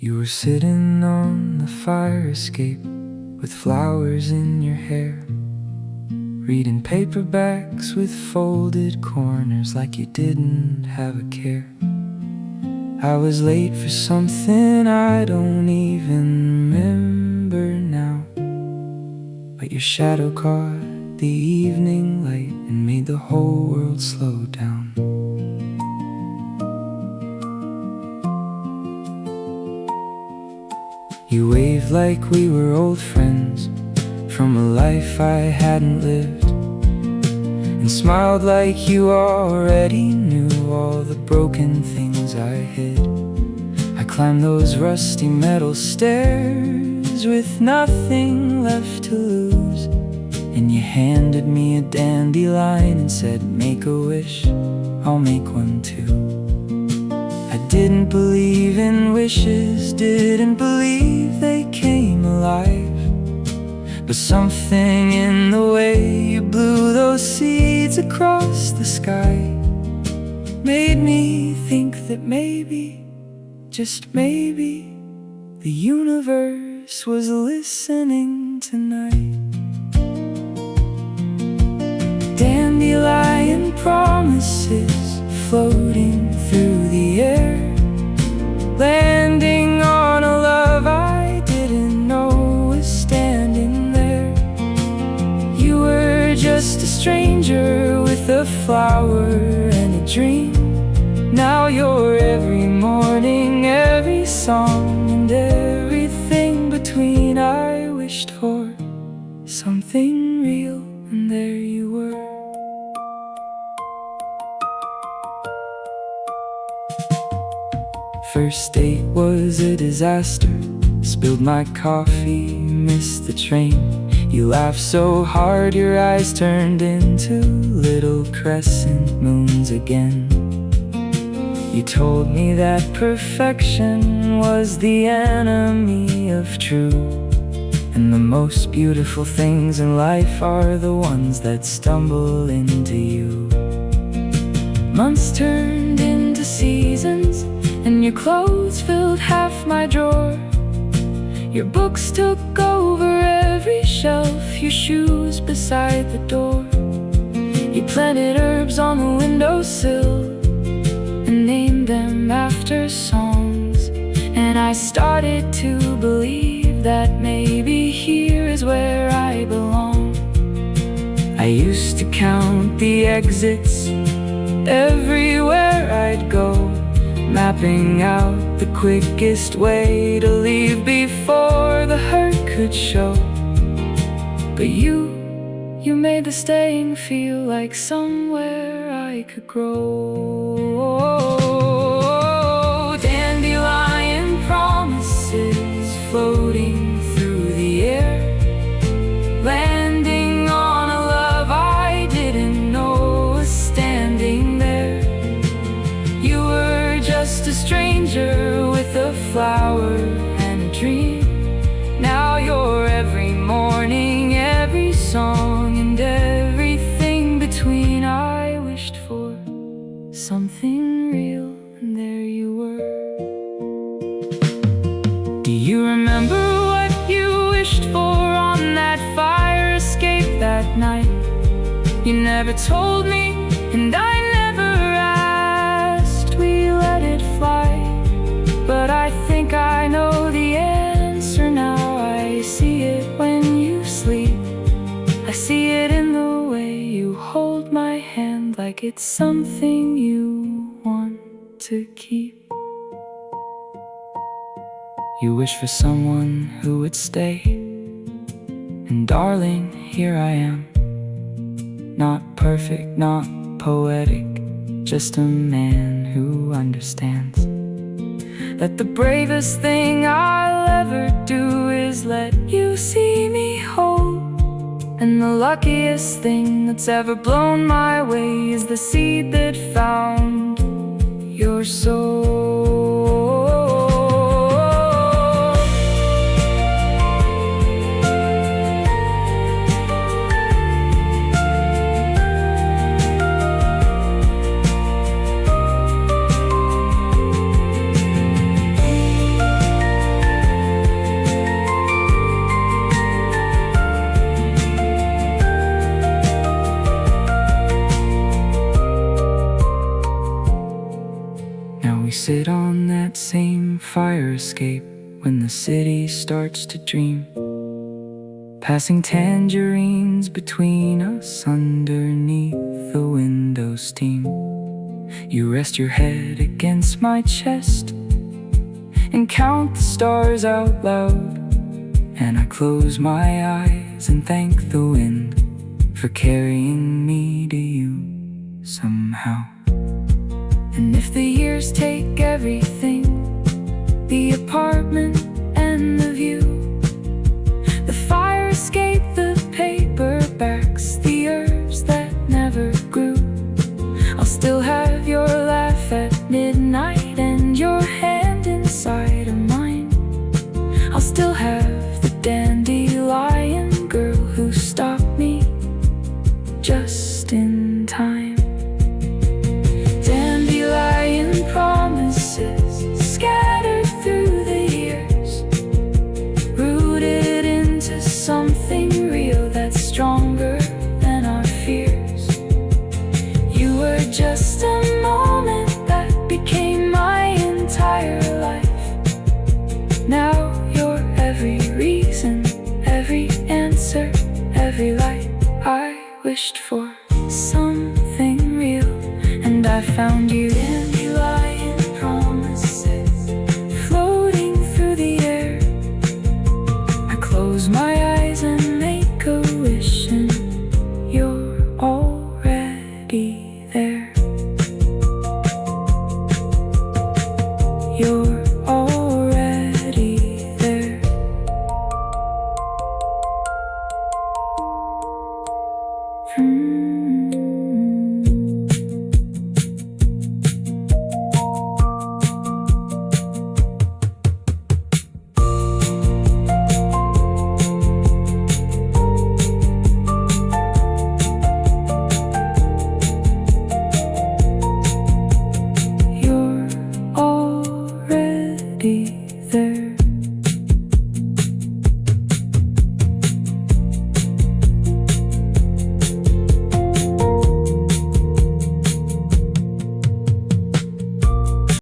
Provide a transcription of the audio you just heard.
You were sitting on the fire escape with flowers in your hair, reading paperbacks with folded corners like you didn't have a care. I was late for something I don't even remember now, but your shadow caught the evening light and made the whole world slow down. You waved like we were old friends from a life I hadn't lived, and smiled like you already knew all the broken things I hid. I climbed those rusty metal stairs with nothing left to lose, and you handed me a dandelion and said, "Make a wish, I'll make one too." I didn't believe in wishes, didn't believe they came alive, but something in the way you blew those seeds across the sky made me think that maybe, just maybe, the universe was listening tonight. Dandelion promises floating through the air, landing on a love I didn't know was standing there. You were just a stranger with a flower and a dream. Now you're every morning, every song, and everything between. I wished for something real, and there you were. First date was a disaster. Spilled my coffee, missed the train. You laughed so hard your eyes turned into little crescent moons again. You told me that perfection was the enemy of true, and the most beautiful things in life are the ones that stumble into you. Months turned into seasons, and your clothes filled half my drawer. Your books took over every shelf, your shoes beside the door. You planted herbs on the windowsill and named them after songs, and I started to believe that maybe here is where I belong. I used to count the exits everywhere I'd go, mapping out the quickest way to leave before the hurt could show. But you made the staying feel like somewhere I could grow. Dandelion promises floating through the air, landing on a love I didn't know was standing there. You were just a stranger with a flower and a dream. Now you're every morning, every song, and everything between. I wished for something real, and there you were. Do you remember what you wished for on that fire escape that night? You never told me, and I never asked. We let it fly, but I think I know the answer now. I see it when you sleep. I see it in the way you hold my hand, like it's something you want to keep. You wish for someone who would stay, and darling, here I am. Not perfect, not poetic, just a man who understands that the bravest thing I'll ever do is let you see me whole. And the luckiest thing that's ever blown my way is the seed that found your soul. Now we sit on that same fire escape when the city starts to dream, passing tangerines between us underneath the window steam. You rest your head against my chest and count the stars out loud, and I close my eyes and thank the wind for carrying me to you somehow. And if the years take everything, the apartment and the view, the fire escape, the paperbacks, the herbs that never grew, I'll still have your laugh at midnight and your hand inside of mine. I'll still have the dandelion girl who stopped me just in time. Dandelion promises scattered through the years, rooted into something real that's stronger than our fears. You were just a moment that became my entire life. Now you're every reason, every answer, every light I wished for. Something real, and I found you. Dandelion promises floating through the air. I close my eyes and make a wish, and you're already there. You're